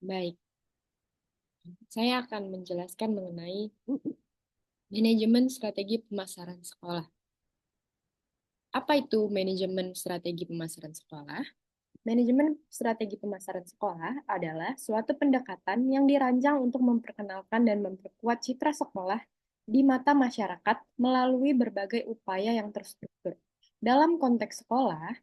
Baik, saya akan menjelaskan mengenai manajemen strategi pemasaran sekolah. Apa itu manajemen strategi pemasaran sekolah? Manajemen strategi pemasaran sekolah adalah suatu pendekatan yang dirancang untuk memperkenalkan dan memperkuat citra sekolah di mata masyarakat melalui berbagai upaya yang terstruktur. Dalam konteks sekolah,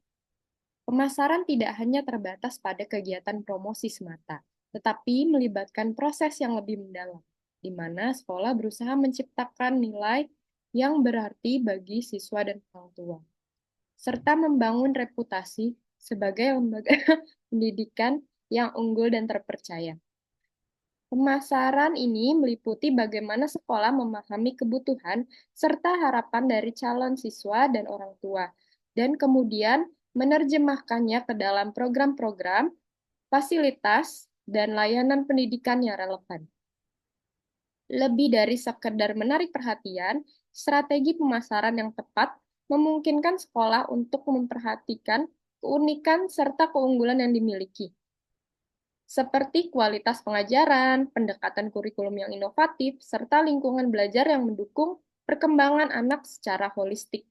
pemasaran tidak hanya terbatas pada kegiatan promosi semata, tetapi melibatkan proses yang lebih mendalam, di mana sekolah berusaha menciptakan nilai yang berarti bagi siswa dan orang tua, serta membangun reputasi sebagai lembaga pendidikan yang unggul dan terpercaya. Pemasaran ini meliputi bagaimana sekolah memahami kebutuhan serta harapan dari calon siswa dan orang tua, dan kemudian menerjemahkannya ke dalam program-program, fasilitas, dan layanan pendidikan yang relevan. Lebih dari sekedar menarik perhatian, strategi pemasaran yang tepat memungkinkan sekolah untuk memperhatikan keunikan serta keunggulan yang dimiliki, seperti kualitas pengajaran, pendekatan kurikulum yang inovatif, serta lingkungan belajar yang mendukung perkembangan anak secara holistik.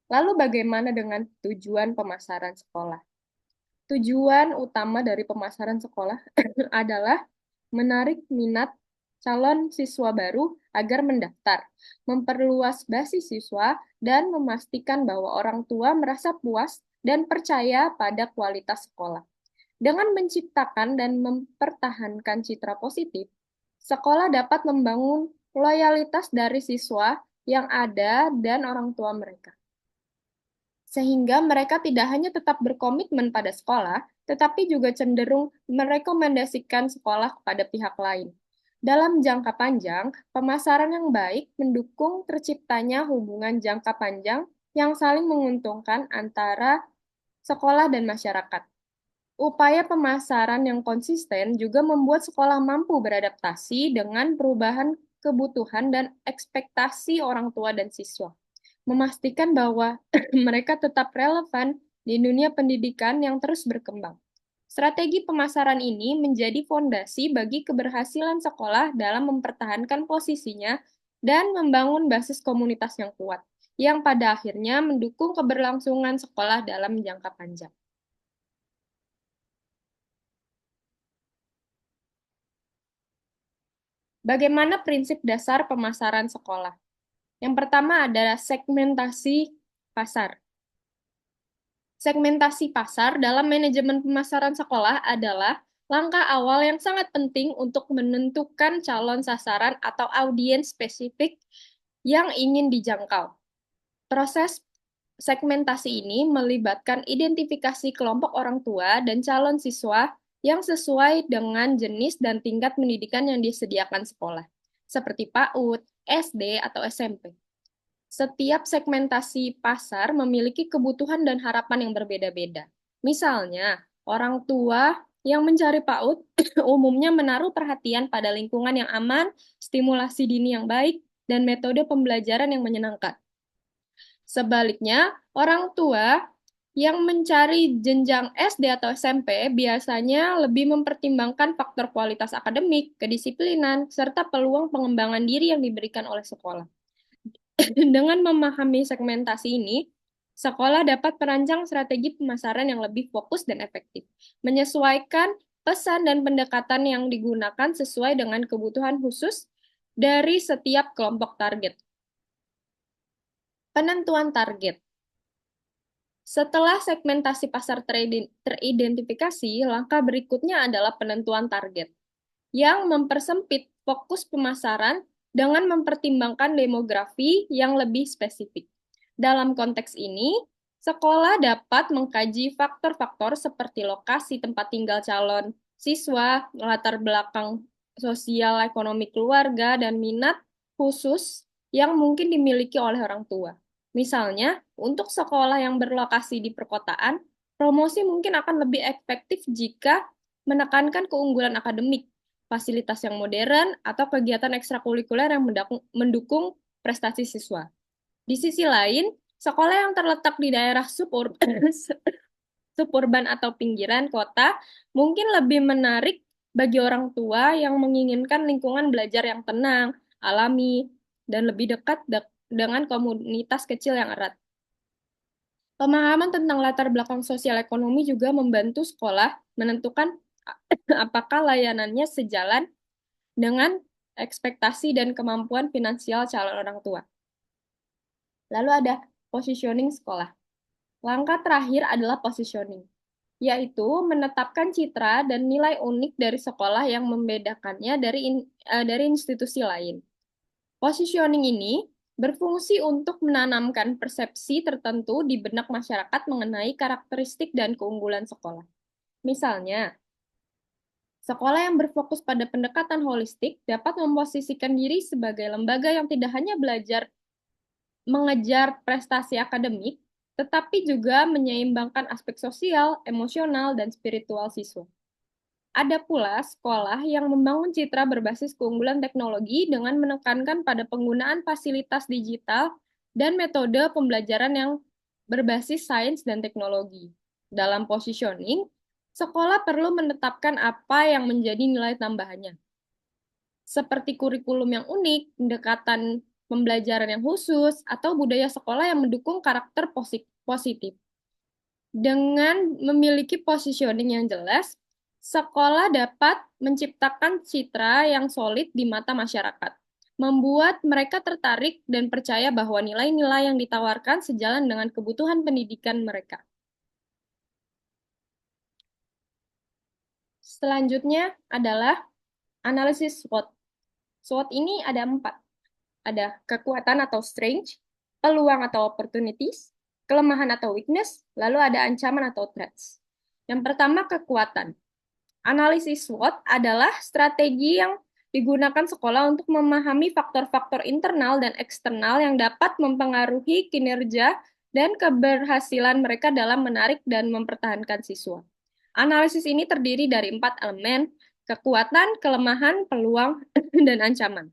Lalu bagaimana dengan tujuan pemasaran sekolah? Tujuan utama dari pemasaran sekolah adalah menarik minat calon siswa baru agar mendaftar, memperluas basis siswa, dan memastikan bahwa orang tua merasa puas dan percaya pada kualitas sekolah. Dengan menciptakan dan mempertahankan citra positif, sekolah dapat membangun loyalitas dari siswa yang ada dan orang tua mereka, sehingga mereka tidak hanya tetap berkomitmen pada sekolah, tetapi juga cenderung merekomendasikan sekolah kepada pihak lain. Dalam jangka panjang, pemasaran yang baik mendukung terciptanya hubungan jangka panjang yang saling menguntungkan antara sekolah dan masyarakat. Upaya pemasaran yang konsisten juga membuat sekolah mampu beradaptasi dengan perubahan kebutuhan dan ekspektasi orang tua dan siswa, memastikan bahwa mereka tetap relevan di dunia pendidikan yang terus berkembang. Strategi pemasaran ini menjadi fondasi bagi keberhasilan sekolah dalam mempertahankan posisinya dan membangun basis komunitas yang kuat, yang pada akhirnya mendukung keberlangsungan sekolah dalam jangka panjang. Bagaimana prinsip dasar pemasaran sekolah? Yang pertama adalah segmentasi pasar. Segmentasi pasar dalam manajemen pemasaran sekolah adalah langkah awal yang sangat penting untuk menentukan calon sasaran atau audiens spesifik yang ingin dijangkau. Proses segmentasi ini melibatkan identifikasi kelompok orang tua dan calon siswa yang sesuai dengan jenis dan tingkat pendidikan yang disediakan sekolah, seperti PAUD, SD, atau SMP. Setiap segmentasi pasar memiliki kebutuhan dan harapan yang berbeda-beda. Misalnya, orang tua yang mencari PAUD umumnya menaruh perhatian pada lingkungan yang aman, stimulasi dini yang baik, dan metode pembelajaran yang menyenangkan. Sebaliknya, orang tua yang mencari jenjang SD atau SMP biasanya lebih mempertimbangkan faktor kualitas akademik, kedisiplinan, serta peluang pengembangan diri yang diberikan oleh sekolah. Dengan memahami segmentasi ini, sekolah dapat merancang strategi pemasaran yang lebih fokus dan efektif, menyesuaikan pesan dan pendekatan yang digunakan sesuai dengan kebutuhan khusus dari setiap kelompok target. Penentuan target. Setelah segmentasi pasar teridentifikasi, langkah berikutnya adalah penentuan target, yang mempersempit fokus pemasaran dengan mempertimbangkan demografi yang lebih spesifik. Dalam konteks ini, sekolah dapat mengkaji faktor-faktor seperti lokasi tempat tinggal calon siswa, latar belakang sosial ekonomi keluarga, dan minat khusus yang mungkin dimiliki oleh orang tua. Misalnya, untuk sekolah yang berlokasi di perkotaan, promosi mungkin akan lebih efektif jika menekankan keunggulan akademik, fasilitas yang modern, atau kegiatan ekstrakurikuler yang mendukung prestasi siswa. Di sisi lain, sekolah yang terletak di daerah suburban atau pinggiran kota mungkin lebih menarik bagi orang tua yang menginginkan lingkungan belajar yang tenang, alami, dan lebih dekat dengan komunitas kecil yang erat. Pemahaman tentang latar belakang sosial ekonomi juga membantu sekolah menentukan apakah layanannya sejalan dengan ekspektasi dan kemampuan finansial calon orang tua. Lalu ada positioning sekolah. Langkah terakhir adalah positioning, yaitu menetapkan citra dan nilai unik dari sekolah yang membedakannya dari institusi lain. Positioning ini berfungsi untuk menanamkan persepsi tertentu di benak masyarakat mengenai karakteristik dan keunggulan sekolah. Misalnya, sekolah yang berfokus pada pendekatan holistik dapat memposisikan diri sebagai lembaga yang tidak hanya belajar mengejar prestasi akademik, tetapi juga menyeimbangkan aspek sosial, emosional, dan spiritual siswa. Ada pula sekolah yang membangun citra berbasis keunggulan teknologi dengan menekankan pada penggunaan fasilitas digital dan metode pembelajaran yang berbasis sains dan teknologi. Dalam positioning, sekolah perlu menetapkan apa yang menjadi nilai tambahannya, seperti kurikulum yang unik, pendekatan pembelajaran yang khusus, atau budaya sekolah yang mendukung karakter positif. Dengan memiliki positioning yang jelas, sekolah dapat menciptakan citra yang solid di mata masyarakat, membuat mereka tertarik dan percaya bahwa nilai-nilai yang ditawarkan sejalan dengan kebutuhan pendidikan mereka. Selanjutnya adalah analisis SWOT. SWOT ini ada 4. Ada kekuatan atau strength, peluang atau opportunities, kelemahan atau weakness, lalu ada ancaman atau threats. Yang pertama, kekuatan. Analisis SWOT adalah strategi yang digunakan sekolah untuk memahami faktor-faktor internal dan eksternal yang dapat mempengaruhi kinerja dan keberhasilan mereka dalam menarik dan mempertahankan siswa. Analisis ini terdiri dari 4 elemen: kekuatan, kelemahan, peluang, dan ancaman,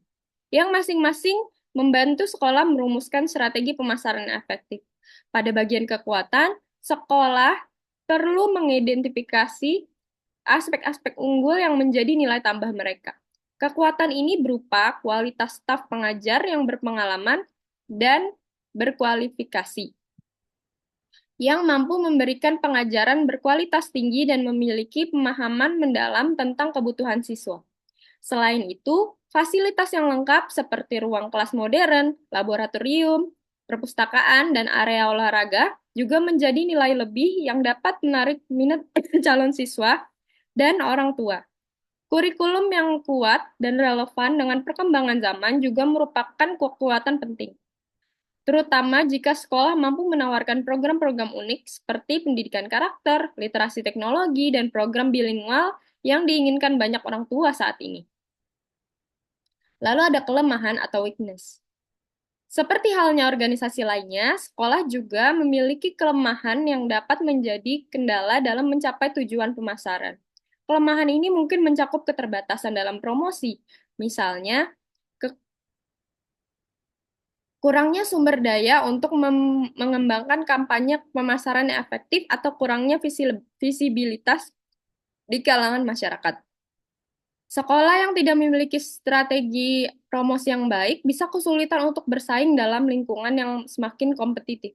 yang masing-masing membantu sekolah merumuskan strategi pemasaran yang efektif. Pada bagian kekuatan, sekolah perlu mengidentifikasi aspek-aspek unggul yang menjadi nilai tambah mereka. Kekuatan ini berupa kualitas staf pengajar yang berpengalaman dan berkualifikasi, yang mampu memberikan pengajaran berkualitas tinggi dan memiliki pemahaman mendalam tentang kebutuhan siswa. Selain itu, fasilitas yang lengkap seperti ruang kelas modern, laboratorium, perpustakaan, dan area olahraga juga menjadi nilai lebih yang dapat menarik minat calon siswa dan orang tua. Kurikulum yang kuat dan relevan dengan perkembangan zaman juga merupakan kekuatan penting, terutama jika sekolah mampu menawarkan program-program unik seperti pendidikan karakter, literasi teknologi, dan program bilingual yang diinginkan banyak orang tua saat ini. Lalu ada kelemahan atau weakness. Seperti halnya organisasi lainnya, sekolah juga memiliki kelemahan yang dapat menjadi kendala dalam mencapai tujuan pemasaran. Kelemahan ini mungkin mencakup keterbatasan dalam promosi, misalnya kurangnya sumber daya untuk mengembangkan kampanye pemasaran yang efektif atau kurangnya visibilitas di kalangan masyarakat. Sekolah yang tidak memiliki strategi promosi yang baik bisa kesulitan untuk bersaing dalam lingkungan yang semakin kompetitif.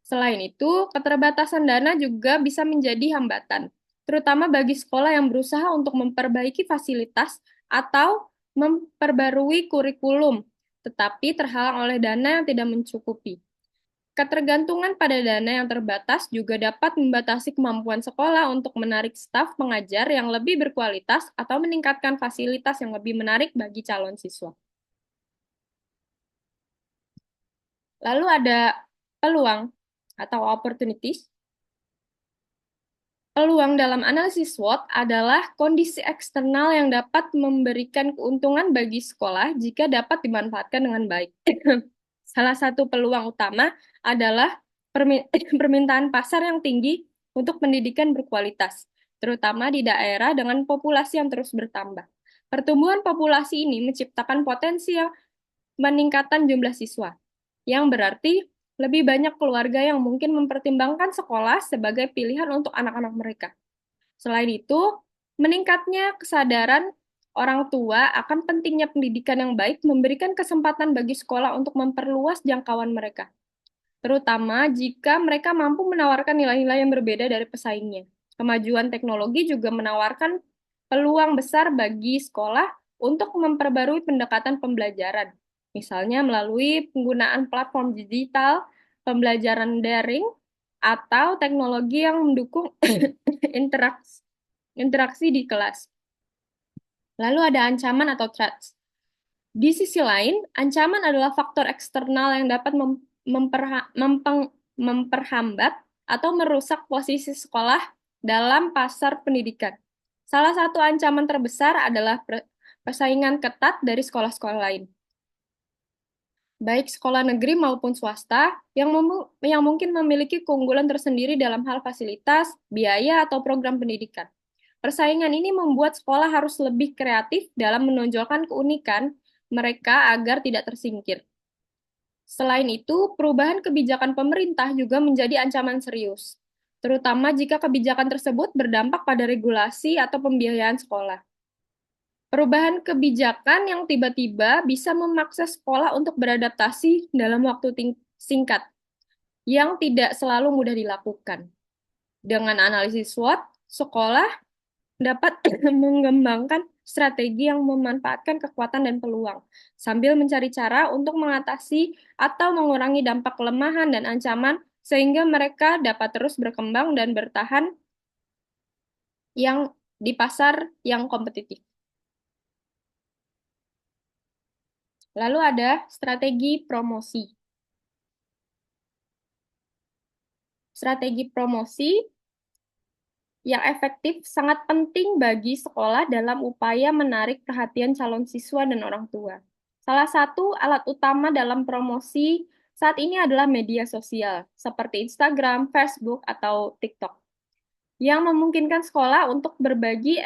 Selain itu, keterbatasan dana juga bisa menjadi hambatan, terutama bagi sekolah yang berusaha untuk memperbaiki fasilitas atau memperbarui kurikulum, tetapi terhalang oleh dana yang tidak mencukupi. Ketergantungan pada dana yang terbatas juga dapat membatasi kemampuan sekolah untuk menarik staf pengajar yang lebih berkualitas atau meningkatkan fasilitas yang lebih menarik bagi calon siswa. Lalu ada peluang atau opportunities. Peluang dalam analisis SWOT adalah kondisi eksternal yang dapat memberikan keuntungan bagi sekolah jika dapat dimanfaatkan dengan baik. Salah satu peluang utama adalah permintaan pasar yang tinggi untuk pendidikan berkualitas, terutama di daerah dengan populasi yang terus bertambah. Pertumbuhan populasi ini menciptakan potensi yang peningkatan jumlah siswa, yang berarti lebih banyak keluarga yang mungkin mempertimbangkan sekolah sebagai pilihan untuk anak-anak mereka. Selain itu, Meningkatnya kesadaran orang tua akan pentingnya pendidikan yang baik memberikan kesempatan bagi sekolah untuk memperluas jangkauan mereka, terutama jika mereka mampu menawarkan nilai-nilai yang berbeda dari pesaingnya. Kemajuan teknologi juga menawarkan peluang besar bagi sekolah untuk memperbarui pendekatan pembelajaran, misalnya melalui penggunaan platform digital, pembelajaran daring, atau teknologi yang mendukung interaksi, interaksi di kelas. Lalu ada ancaman atau threats. Di sisi lain, ancaman adalah faktor eksternal yang dapat memperhambat atau merusak posisi sekolah dalam pasar pendidikan. Salah satu ancaman terbesar adalah persaingan ketat dari sekolah-sekolah lain, baik sekolah negeri maupun swasta, yang mungkin memiliki keunggulan tersendiri dalam hal fasilitas, biaya, atau program pendidikan. Persaingan ini membuat sekolah harus lebih kreatif dalam menonjolkan keunikan mereka agar tidak tersingkir. Selain itu, perubahan kebijakan pemerintah juga menjadi ancaman serius, terutama jika kebijakan tersebut berdampak pada regulasi atau pembiayaan sekolah. Perubahan kebijakan yang tiba-tiba bisa memaksa sekolah untuk beradaptasi dalam waktu singkat, yang tidak selalu mudah dilakukan. Dengan analisis SWOT, sekolah dapat mengembangkan strategi yang memanfaatkan kekuatan dan peluang, sambil mencari cara untuk mengatasi atau mengurangi dampak kelemahan dan ancaman, sehingga mereka dapat terus berkembang dan bertahan di pasar yang kompetitif. Lalu ada strategi promosi. Strategi promosi yang efektif sangat penting bagi sekolah dalam upaya menarik perhatian calon siswa dan orang tua. Salah satu alat utama dalam promosi saat ini adalah media sosial, seperti Instagram, Facebook, atau TikTok, yang memungkinkan sekolah untuk berbagi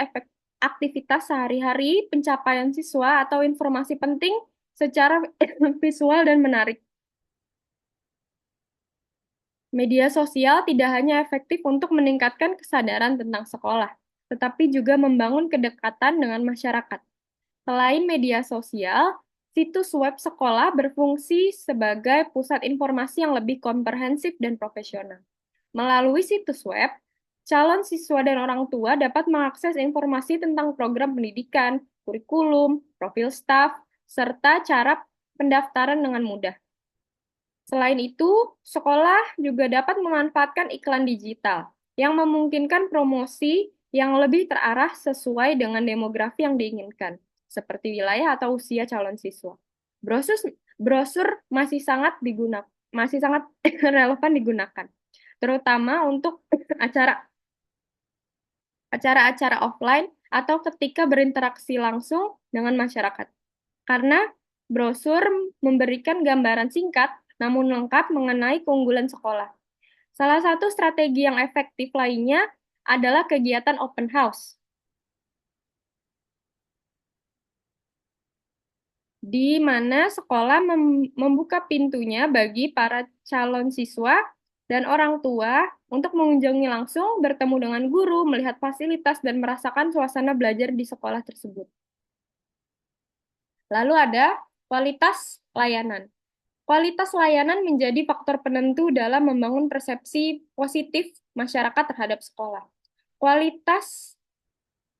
aktivitas sehari-hari, pencapaian siswa, atau informasi penting secara visual dan menarik. Media sosial tidak hanya efektif untuk meningkatkan kesadaran tentang sekolah, tetapi juga membangun kedekatan dengan masyarakat. Selain media sosial, situs web sekolah berfungsi sebagai pusat informasi yang lebih komprehensif dan profesional. Melalui situs web, calon siswa dan orang tua dapat mengakses informasi tentang program pendidikan, kurikulum, profil staf, serta cara pendaftaran dengan mudah. Selain itu, sekolah juga dapat memanfaatkan iklan digital yang memungkinkan promosi yang lebih terarah sesuai dengan demografi yang diinginkan, seperti wilayah atau usia calon siswa. Brosur brosur masih sangat relevan digunakan, terutama untuk acara-acara offline atau ketika berinteraksi langsung dengan masyarakat. Karena brosur memberikan gambaran singkat namun lengkap mengenai keunggulan sekolah. Salah satu strategi yang efektif lainnya adalah kegiatan open house, di mana sekolah membuka pintunya bagi para calon siswa dan orang tua untuk mengunjungi langsung, bertemu dengan guru, melihat fasilitas, dan merasakan suasana belajar di sekolah tersebut. Lalu ada kualitas layanan. Kualitas layanan menjadi faktor penentu dalam membangun persepsi positif masyarakat terhadap sekolah. Kualitas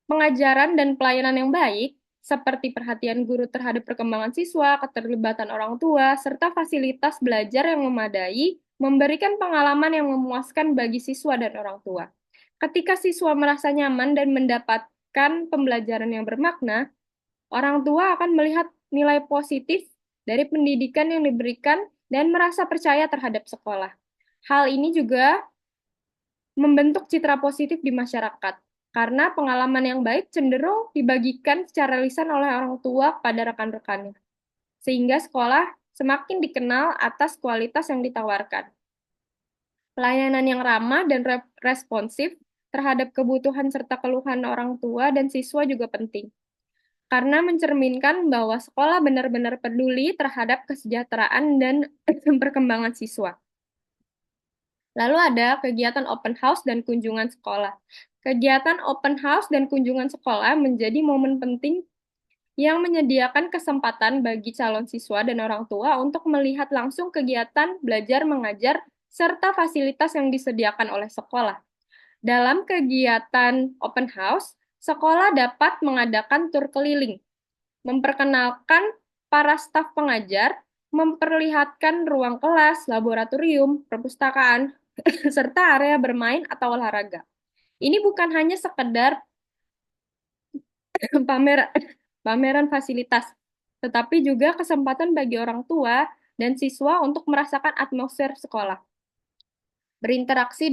pengajaran dan pelayanan yang baik, seperti perhatian guru terhadap perkembangan siswa, keterlibatan orang tua, serta fasilitas belajar yang memadai, memberikan pengalaman yang memuaskan bagi siswa dan orang tua. Ketika siswa merasa nyaman dan mendapatkan pembelajaran yang bermakna, orang tua akan melihat nilai positif dari pendidikan yang diberikan dan merasa percaya terhadap sekolah. Hal ini juga membentuk citra positif di masyarakat, karena pengalaman yang baik cenderung dibagikan secara lisan oleh orang tua pada rekan-rekannya, sehingga sekolah semakin dikenal atas kualitas yang ditawarkan. Pelayanan yang ramah dan responsif terhadap kebutuhan serta keluhan orang tua dan siswa juga penting, karena mencerminkan bahwa sekolah benar-benar peduli terhadap kesejahteraan dan perkembangan siswa. Lalu ada kegiatan open house dan kunjungan sekolah. Kegiatan open house dan kunjungan sekolah menjadi momen penting yang menyediakan kesempatan bagi calon siswa dan orang tua untuk melihat langsung kegiatan belajar mengajar serta fasilitas yang disediakan oleh sekolah. Dalam kegiatan open house, sekolah dapat mengadakan tur keliling, memperkenalkan para staf pengajar, memperlihatkan ruang kelas, laboratorium, perpustakaan, serta area bermain atau olahraga. Ini bukan hanya sekedar pamer pameran fasilitas, tetapi juga kesempatan bagi orang tua dan siswa untuk merasakan atmosfer sekolah, berinteraksi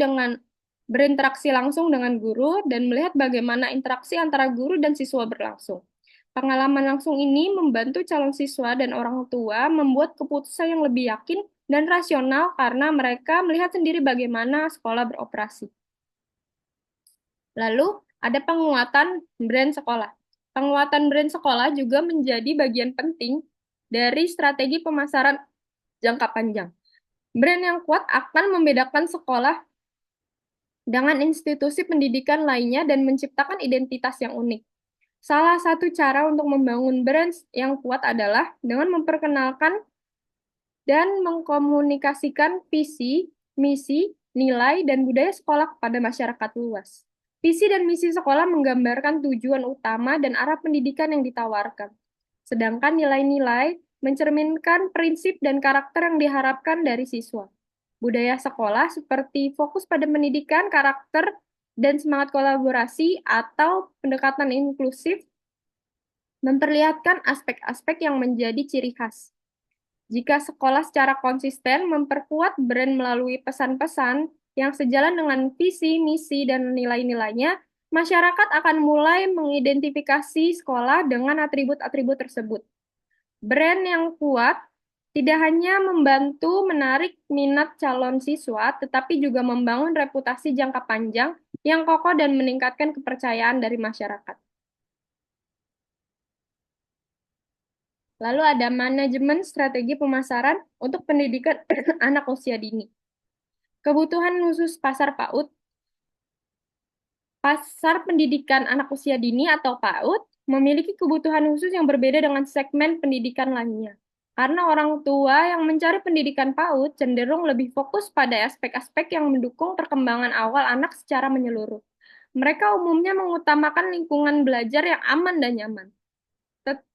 langsung dengan guru dan melihat bagaimana interaksi antara guru dan siswa berlangsung. Pengalaman langsung ini membantu calon siswa dan orang tua membuat keputusan yang lebih yakin dan rasional karena mereka melihat sendiri bagaimana sekolah beroperasi. Lalu, ada penguatan brand sekolah. Penguatan brand sekolah juga menjadi bagian penting dari strategi pemasaran jangka panjang. Brand yang kuat akan membedakan sekolah dengan institusi pendidikan lainnya dan menciptakan identitas yang unik. Salah satu cara untuk membangun brand yang kuat adalah dengan memperkenalkan dan mengkomunikasikan visi, misi, nilai, dan budaya sekolah kepada masyarakat luas. Visi dan misi sekolah menggambarkan tujuan utama dan arah pendidikan yang ditawarkan. Sedangkan nilai-nilai mencerminkan prinsip dan karakter yang diharapkan dari siswa. Budaya sekolah seperti fokus pada pendidikan, karakter, dan semangat kolaborasi atau pendekatan inklusif memperlihatkan aspek-aspek yang menjadi ciri khas. Jika sekolah secara konsisten memperkuat brand melalui pesan-pesan yang sejalan dengan visi, misi, dan nilai-nilainya, masyarakat akan mulai mengidentifikasi sekolah dengan atribut-atribut tersebut. Brand yang kuat tidak hanya membantu menarik minat calon siswa, tetapi juga membangun reputasi jangka panjang yang kokoh dan meningkatkan kepercayaan dari masyarakat. Lalu ada manajemen strategi pemasaran untuk pendidikan anak usia dini. Kebutuhan khusus pasar PAUD. Pasar pendidikan anak usia dini atau PAUD memiliki kebutuhan khusus yang berbeda dengan segmen pendidikan lainnya. Karena orang tua yang mencari pendidikan PAUD cenderung lebih fokus pada aspek-aspek yang mendukung perkembangan awal anak secara menyeluruh. Mereka umumnya mengutamakan lingkungan belajar yang aman dan nyaman.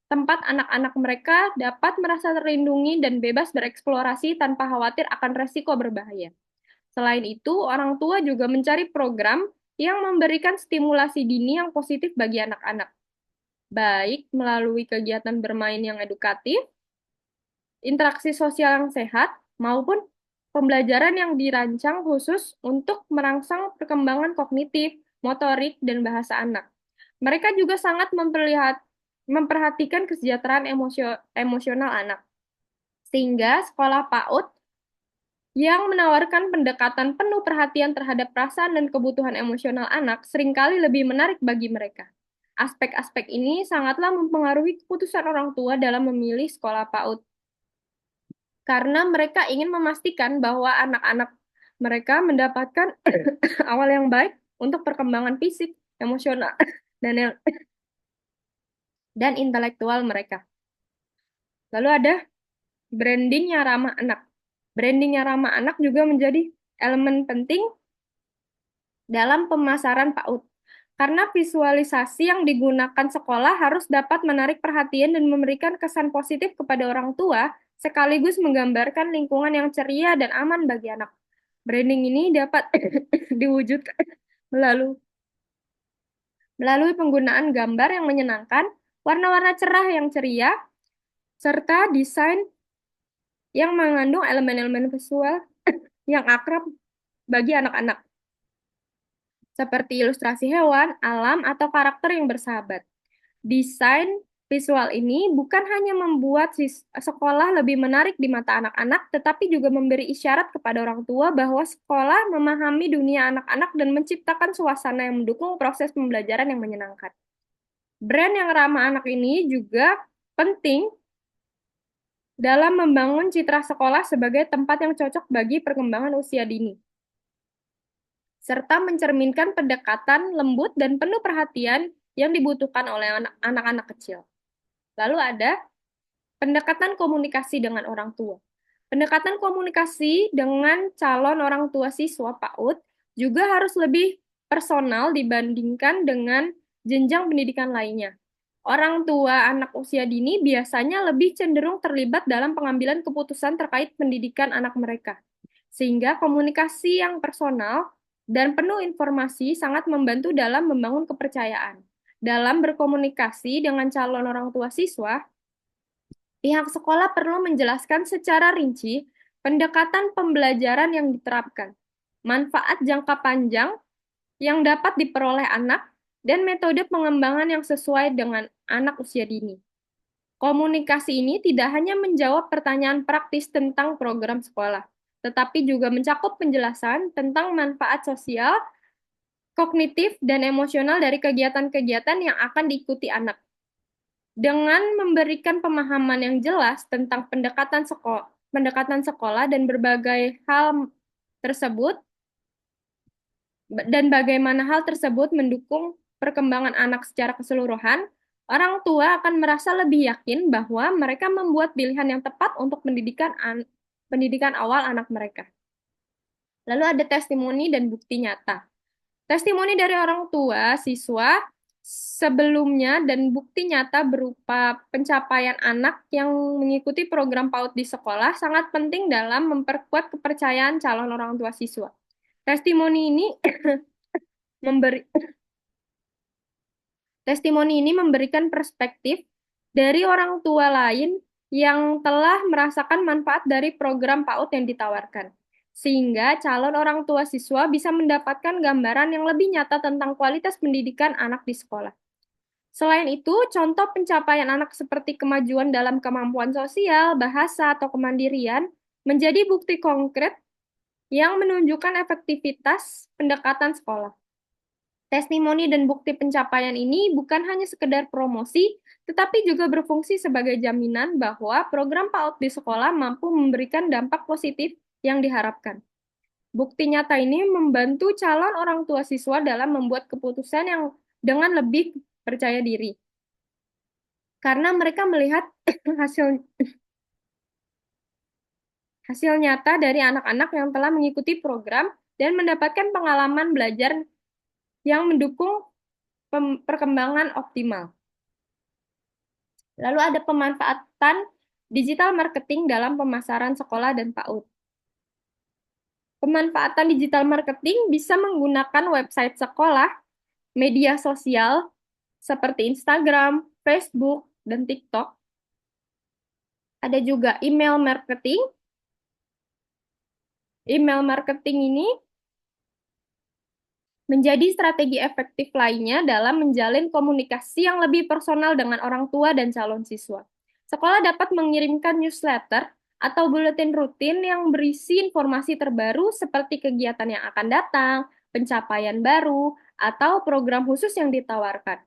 Tempat anak-anak mereka dapat merasa terlindungi dan bebas bereksplorasi tanpa khawatir akan resiko berbahaya. Selain itu, orang tua juga mencari program yang memberikan stimulasi dini yang positif bagi anak-anak, baik melalui kegiatan bermain yang edukatif, interaksi sosial yang sehat, maupun pembelajaran yang dirancang khusus untuk merangsang perkembangan kognitif, motorik, dan bahasa anak. Mereka juga sangat memperhatikan kesejahteraan emosional anak. Sehingga sekolah PAUD yang menawarkan pendekatan penuh perhatian terhadap perasaan dan kebutuhan emosional anak seringkali lebih menarik bagi mereka. Aspek-aspek ini sangatlah mempengaruhi keputusan orang tua dalam memilih sekolah PAUD, karena mereka ingin memastikan bahwa anak-anak mereka mendapatkan awal yang baik untuk perkembangan fisik, emosional, dan intelektual mereka. Lalu ada branding yang ramah anak. Branding yang ramah anak juga menjadi elemen penting dalam pemasaran PAUD. Karena visualisasi yang digunakan sekolah harus dapat menarik perhatian dan memberikan kesan positif kepada orang tua, sekaligus menggambarkan lingkungan yang ceria dan aman bagi anak. Branding ini dapat diwujudkan melalui penggunaan gambar yang menyenangkan, warna-warna cerah yang ceria, serta desain yang mengandung elemen-elemen visual yang akrab bagi anak-anak, seperti ilustrasi hewan, alam, atau karakter yang bersahabat. Desain visual ini bukan hanya membuat sekolah lebih menarik di mata anak-anak, tetapi juga memberi isyarat kepada orang tua bahwa sekolah memahami dunia anak-anak dan menciptakan suasana yang mendukung proses pembelajaran yang menyenangkan. Brand yang ramah anak ini juga penting dalam membangun citra sekolah sebagai tempat yang cocok bagi perkembangan usia dini. serta mencerminkan pendekatan lembut dan penuh perhatian yang dibutuhkan oleh anak-anak kecil. Lalu ada pendekatan komunikasi dengan orang tua. Pendekatan komunikasi dengan calon orang tua siswa PAUD juga harus lebih personal dibandingkan dengan jenjang pendidikan lainnya. Orang tua anak usia dini biasanya lebih cenderung terlibat dalam pengambilan keputusan terkait pendidikan anak mereka. Sehingga komunikasi yang personal dan penuh informasi sangat membantu dalam membangun kepercayaan. Dalam berkomunikasi dengan calon orang tua siswa, pihak sekolah perlu menjelaskan secara rinci pendekatan pembelajaran yang diterapkan, manfaat jangka panjang yang dapat diperoleh anak, dan metode pengembangan yang sesuai dengan anak usia dini. Komunikasi ini tidak hanya menjawab pertanyaan praktis tentang program sekolah, tetapi juga mencakup penjelasan tentang manfaat sosial, kognitif, dan emosional dari kegiatan-kegiatan yang akan diikuti anak. Dengan memberikan pemahaman yang jelas tentang pendekatan sekolah dan berbagai hal tersebut, dan bagaimana hal tersebut mendukung perkembangan anak secara keseluruhan, orang tua akan merasa lebih yakin bahwa mereka membuat pilihan yang tepat untuk pendidikan awal anak mereka. Lalu ada testimoni dan bukti nyata. Testimoni dari orang tua siswa sebelumnya dan bukti nyata berupa pencapaian anak yang mengikuti program PAUD di sekolah sangat penting dalam memperkuat kepercayaan calon orang tua siswa. Testimoni ini memberikan perspektif dari orang tua lain yang telah merasakan manfaat dari program PAUD yang ditawarkan, sehingga calon orang tua siswa bisa mendapatkan gambaran yang lebih nyata tentang kualitas pendidikan anak di sekolah. Selain itu, contoh pencapaian anak seperti kemajuan dalam kemampuan sosial, bahasa, atau kemandirian menjadi bukti konkret yang menunjukkan efektivitas pendekatan sekolah. Testimoni dan bukti pencapaian ini bukan hanya sekedar promosi, tetapi juga berfungsi sebagai jaminan bahwa program PAUD di sekolah mampu memberikan dampak positif yang diharapkan. Bukti nyata ini membantu calon orang tua siswa dalam membuat keputusan yang dengan lebih percaya diri. Karena mereka melihat hasil nyata dari anak-anak yang telah mengikuti program dan mendapatkan pengalaman belajar yang mendukung perkembangan optimal. Lalu ada pemanfaatan digital marketing dalam pemasaran sekolah dan PAUD. Pemanfaatan digital marketing bisa menggunakan website sekolah, media sosial seperti Instagram, Facebook, dan TikTok. Ada juga email marketing. Email marketing ini menjadi strategi efektif lainnya dalam menjalin komunikasi yang lebih personal dengan orang tua dan calon siswa. Sekolah dapat mengirimkan newsletter atau buletin rutin yang berisi informasi terbaru seperti kegiatan yang akan datang, pencapaian baru, atau program khusus yang ditawarkan.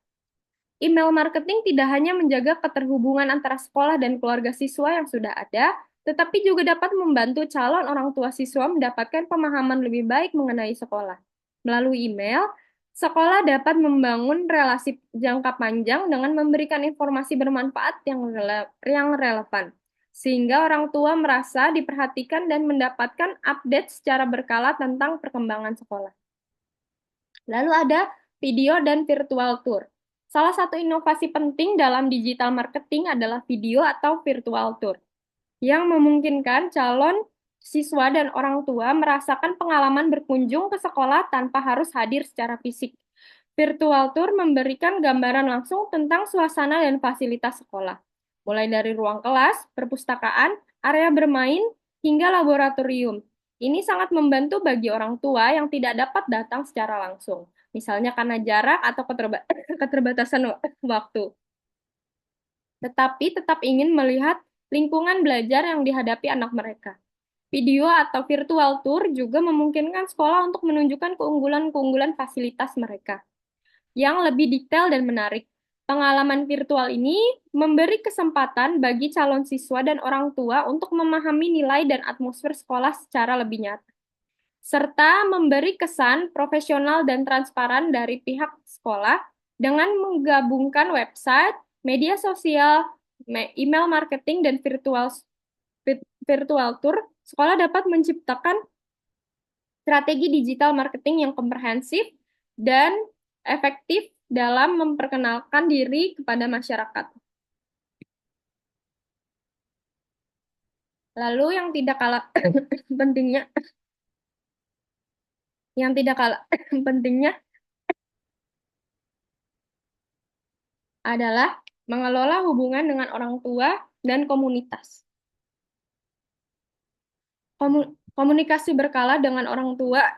Email marketing tidak hanya menjaga keterhubungan antara sekolah dan keluarga siswa yang sudah ada, tetapi juga dapat membantu calon orang tua siswa mendapatkan pemahaman lebih baik mengenai sekolah. Melalui email, sekolah dapat membangun relasi jangka panjang dengan memberikan informasi bermanfaat yang relevan, sehingga orang tua merasa diperhatikan dan mendapatkan update secara berkala tentang perkembangan sekolah. Lalu ada video dan virtual tour. Salah satu inovasi penting dalam digital marketing adalah video atau virtual tour, yang memungkinkan calon siswa dan orang tua merasakan pengalaman berkunjung ke sekolah tanpa harus hadir secara fisik. Virtual tour memberikan gambaran langsung tentang suasana dan fasilitas sekolah, mulai dari ruang kelas, perpustakaan, area bermain, hingga laboratorium. Ini sangat membantu bagi orang tua yang tidak dapat datang secara langsung, misalnya karena jarak atau keterbatasan waktu. Tetapi tetap ingin melihat lingkungan belajar yang dihadapi anak mereka. Video atau virtual tour juga memungkinkan sekolah untuk menunjukkan keunggulan-keunggulan fasilitas mereka yang lebih detail dan menarik. Pengalaman virtual ini memberi kesempatan bagi calon siswa dan orang tua untuk memahami nilai dan atmosfer sekolah secara lebih nyata. serta memberi kesan profesional dan transparan dari pihak sekolah dengan menggabungkan website, media sosial, email marketing, dan virtual tour. Sekolah dapat menciptakan strategi digital marketing yang komprehensif dan efektif dalam memperkenalkan diri kepada masyarakat. Lalu yang tidak kalah pentingnya, yang tidak kalah pentingnya adalah mengelola hubungan dengan orang tua dan komunitas. Komunikasi berkala dengan orang tua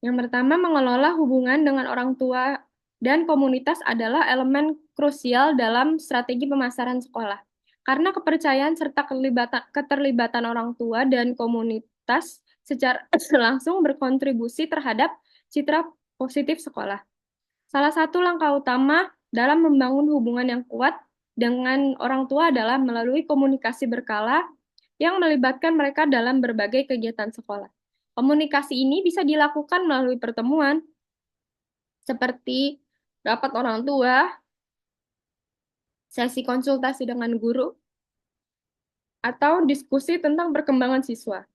Yang pertama, mengelola hubungan dengan orang tua dan komunitas adalah elemen krusial dalam strategi pemasaran sekolah. Karena kepercayaan serta keterlibatan orang tua dan komunitas secara langsung berkontribusi terhadap citra positif sekolah. Salah satu langkah utama dalam membangun hubungan yang kuat dengan orang tua adalah melalui komunikasi berkala yang melibatkan mereka dalam berbagai kegiatan sekolah. Komunikasi ini bisa dilakukan melalui pertemuan, seperti rapat orang tua, sesi konsultasi dengan guru, atau diskusi tentang perkembangan siswa.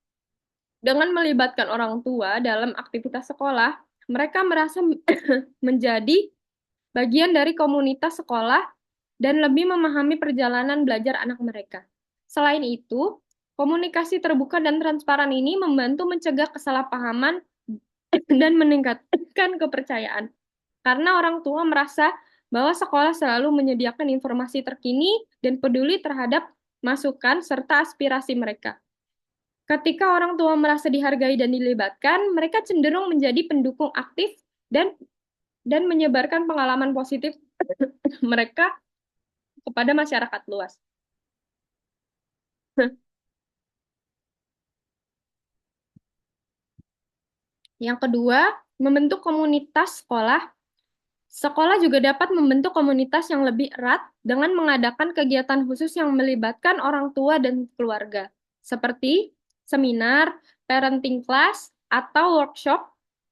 Dengan melibatkan orang tua dalam aktivitas sekolah, mereka merasa menjadi bagian dari komunitas sekolah dan lebih memahami perjalanan belajar anak mereka. Selain itu, komunikasi terbuka dan transparan ini membantu mencegah kesalahpahaman dan meningkatkan kepercayaan. Karena orang tua merasa bahwa sekolah selalu menyediakan informasi terkini dan peduli terhadap masukan serta aspirasi mereka. Ketika orang tua merasa dihargai dan dilibatkan, mereka cenderung menjadi pendukung aktif dan menyebarkan pengalaman positif mereka kepada masyarakat luas. Yang kedua, membentuk komunitas sekolah. Sekolah juga dapat membentuk komunitas yang lebih erat dengan mengadakan kegiatan khusus yang melibatkan orang tua dan keluarga, seperti seminar, parenting class, atau workshop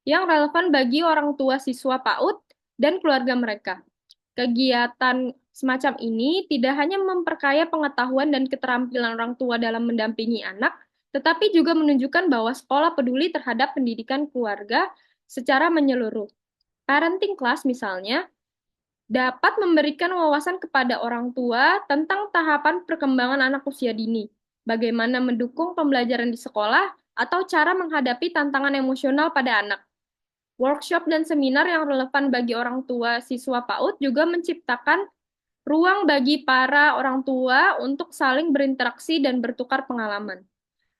yang relevan bagi orang tua siswa PAUD dan keluarga mereka. Kegiatan semacam ini tidak hanya memperkaya pengetahuan dan keterampilan orang tua dalam mendampingi anak, tetapi juga menunjukkan bahwa sekolah peduli terhadap pendidikan keluarga secara menyeluruh. Parenting class misalnya dapat memberikan wawasan kepada orang tua tentang tahapan perkembangan anak usia dini, bagaimana mendukung pembelajaran di sekolah, atau cara menghadapi tantangan emosional pada anak. Workshop dan seminar yang relevan bagi orang tua siswa PAUD juga menciptakan ruang bagi para orang tua untuk saling berinteraksi dan bertukar pengalaman.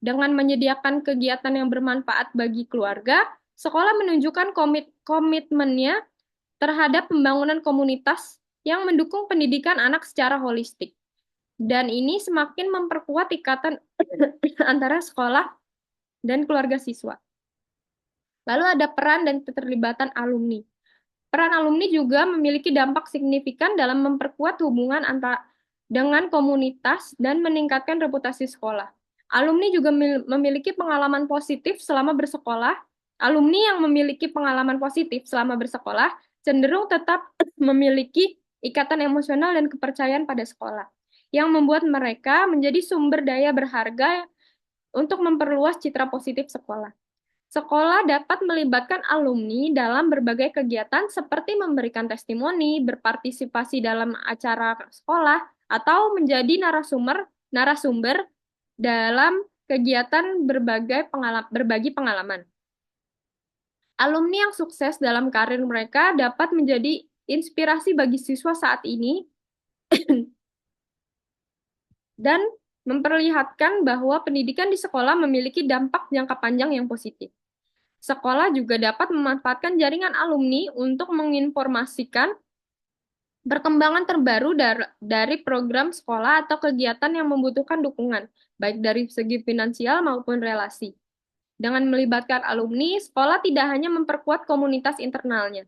Dengan menyediakan kegiatan yang bermanfaat bagi keluarga, sekolah menunjukkan komitmennya terhadap pembangunan komunitas yang mendukung pendidikan anak secara holistik. Dan ini semakin memperkuat ikatan antara sekolah dan keluarga siswa. Lalu ada peran dan keterlibatan alumni. Peran alumni juga memiliki dampak signifikan dalam memperkuat hubungan antara dengan komunitas dan meningkatkan reputasi sekolah. Alumni juga memiliki pengalaman positif selama bersekolah. Alumni yang memiliki pengalaman positif selama bersekolah cenderung tetap memiliki ikatan emosional dan kepercayaan pada sekolah, yang membuat mereka menjadi sumber daya berharga untuk memperluas citra positif sekolah. Sekolah dapat melibatkan alumni dalam berbagai kegiatan seperti memberikan testimoni, berpartisipasi dalam acara sekolah, atau menjadi narasumber dalam kegiatan berbagi pengalaman. Alumni yang sukses dalam karir mereka dapat menjadi inspirasi bagi siswa saat ini dan memperlihatkan bahwa pendidikan di sekolah memiliki dampak jangka panjang yang positif. Sekolah juga dapat memanfaatkan jaringan alumni untuk menginformasikan perkembangan terbaru dari program sekolah atau kegiatan yang membutuhkan dukungan, baik dari segi finansial maupun relasi. Dengan melibatkan alumni, sekolah tidak hanya memperkuat komunitas internalnya,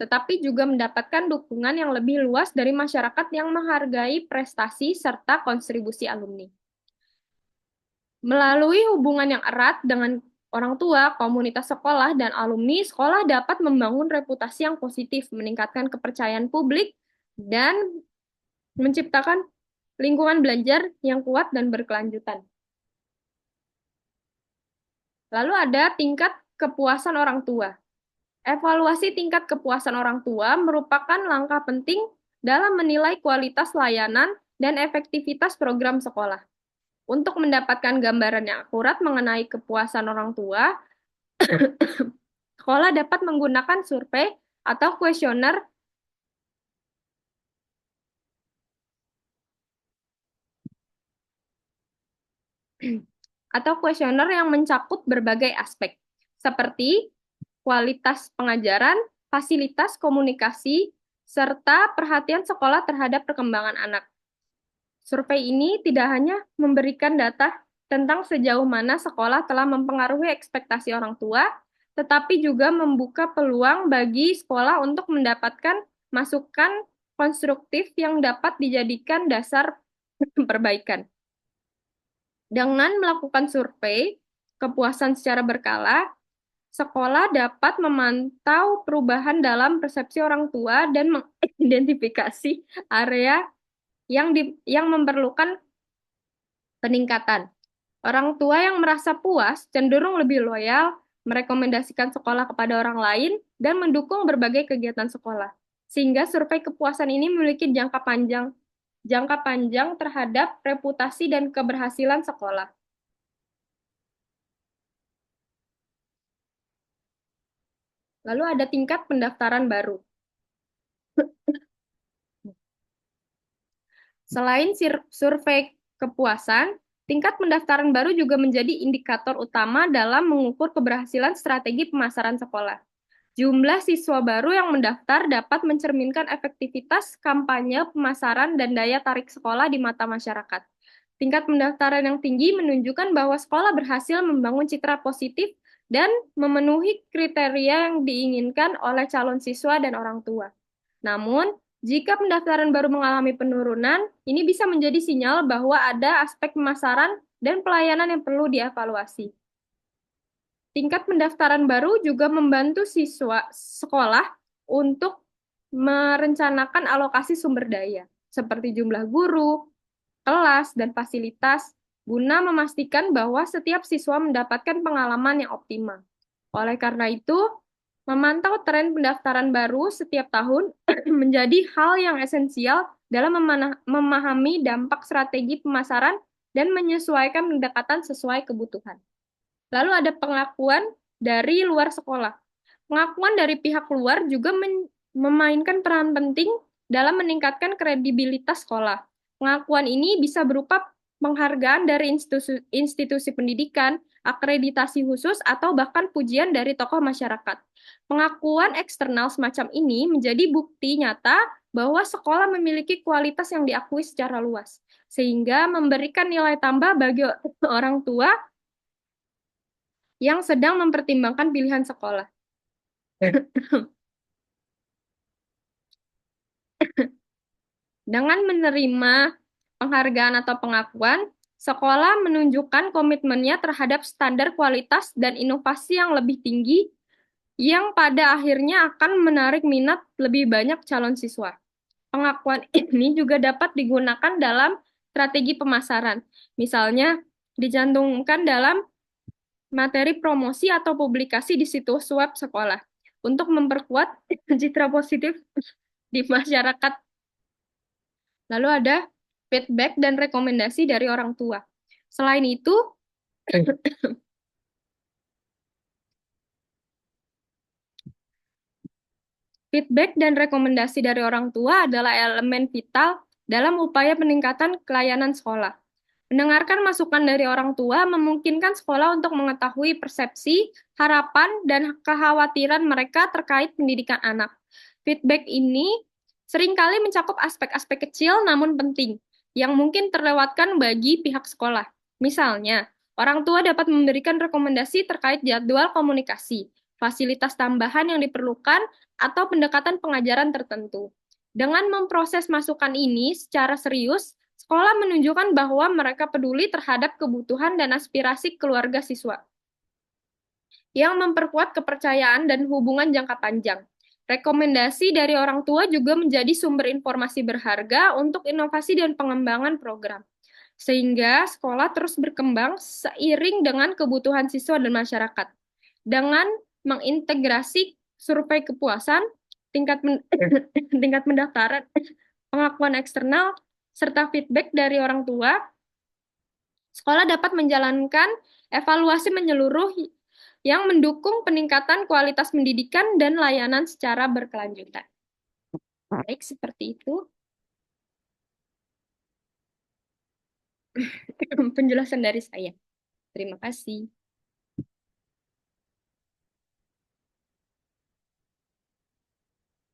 tetapi juga mendapatkan dukungan yang lebih luas dari masyarakat yang menghargai prestasi serta kontribusi alumni. Melalui hubungan yang erat dengan orang tua, komunitas sekolah, dan alumni, sekolah dapat membangun reputasi yang positif, meningkatkan kepercayaan publik, dan menciptakan lingkungan belajar yang kuat dan berkelanjutan. Lalu ada tingkat kepuasan orang tua. Evaluasi tingkat kepuasan orang tua merupakan langkah penting dalam menilai kualitas layanan dan efektivitas program sekolah. Untuk mendapatkan gambaran yang akurat mengenai kepuasan orang tua, sekolah dapat menggunakan survei atau kuesioner yang mencakup berbagai aspek, seperti kualitas pengajaran, fasilitas komunikasi, serta perhatian sekolah terhadap perkembangan anak. Survei ini tidak hanya memberikan data tentang sejauh mana sekolah telah mempengaruhi ekspektasi orang tua, tetapi juga membuka peluang bagi sekolah untuk mendapatkan masukan konstruktif yang dapat dijadikan dasar perbaikan. Dengan melakukan survei kepuasan secara berkala, sekolah dapat memantau perubahan dalam persepsi orang tua dan mengidentifikasi area yang memerlukan peningkatan. Orang tua yang merasa puas cenderung lebih loyal, merekomendasikan sekolah kepada orang lain, dan mendukung berbagai kegiatan sekolah. Sehingga survei kepuasan ini memiliki jangka panjang terhadap reputasi dan keberhasilan sekolah. Lalu ada tingkat pendaftaran baru. Selain survei kepuasan, tingkat pendaftaran baru juga menjadi indikator utama dalam mengukur keberhasilan strategi pemasaran sekolah. Jumlah siswa baru yang mendaftar dapat mencerminkan efektivitas kampanye pemasaran dan daya tarik sekolah di mata masyarakat. Tingkat pendaftaran yang tinggi menunjukkan bahwa sekolah berhasil membangun citra positif dan memenuhi kriteria yang diinginkan oleh calon siswa dan orang tua. Namun, jika pendaftaran baru mengalami penurunan, ini bisa menjadi sinyal bahwa ada aspek pemasaran dan pelayanan yang perlu dievaluasi. Tingkat pendaftaran baru juga membantu siswa sekolah untuk merencanakan alokasi sumber daya, seperti jumlah guru, kelas, dan fasilitas, guna memastikan bahwa setiap siswa mendapatkan pengalaman yang optimal. Oleh karena itu, memantau tren pendaftaran baru setiap tahun menjadi hal yang esensial dalam memahami dampak strategi pemasaran dan menyesuaikan pendekatan sesuai kebutuhan. Lalu ada pengakuan dari luar sekolah. Pengakuan dari pihak luar juga memainkan peran penting dalam meningkatkan kredibilitas sekolah. Pengakuan ini bisa berupa penghargaan dari institusi pendidikan, akreditasi khusus, atau bahkan pujian dari tokoh masyarakat. Pengakuan eksternal semacam ini menjadi bukti nyata bahwa sekolah memiliki kualitas yang diakui secara luas, sehingga memberikan nilai tambah bagi orang tua yang sedang mempertimbangkan pilihan sekolah. Dengan menerima penghargaan atau pengakuan, sekolah menunjukkan komitmennya terhadap standar kualitas dan inovasi yang lebih tinggi yang pada akhirnya akan menarik minat lebih banyak calon siswa. Pengakuan ini juga dapat digunakan dalam strategi pemasaran. Misalnya, dicantumkan dalam materi promosi atau publikasi di situs web sekolah untuk memperkuat citra positif di masyarakat. Lalu ada feedback dan rekomendasi dari orang tua. Selain itu, feedback dan rekomendasi dari orang tua adalah elemen vital dalam upaya peningkatan pelayanan sekolah. Mendengarkan masukan dari orang tua memungkinkan sekolah untuk mengetahui persepsi, harapan, dan kekhawatiran mereka terkait pendidikan anak. Feedback ini seringkali mencakup aspek-aspek kecil namun penting, yang mungkin terlewatkan bagi pihak sekolah. Misalnya, orang tua dapat memberikan rekomendasi terkait jadwal komunikasi, fasilitas tambahan yang diperlukan, atau pendekatan pengajaran tertentu. Dengan memproses masukan ini secara serius, sekolah menunjukkan bahwa mereka peduli terhadap kebutuhan dan aspirasi keluarga siswa, yang memperkuat kepercayaan dan hubungan jangka panjang. Rekomendasi dari orang tua juga menjadi sumber informasi berharga untuk inovasi dan pengembangan program, sehingga sekolah terus berkembang seiring dengan kebutuhan siswa dan masyarakat. Dengan mengintegrasi survei kepuasan, tingkat pendaftaran, pengakuan eksternal, serta feedback dari orang tua, sekolah dapat menjalankan evaluasi menyeluruh yang mendukung peningkatan kualitas pendidikan dan layanan secara berkelanjutan. Baik, seperti itu penjelasan dari saya. Terima kasih.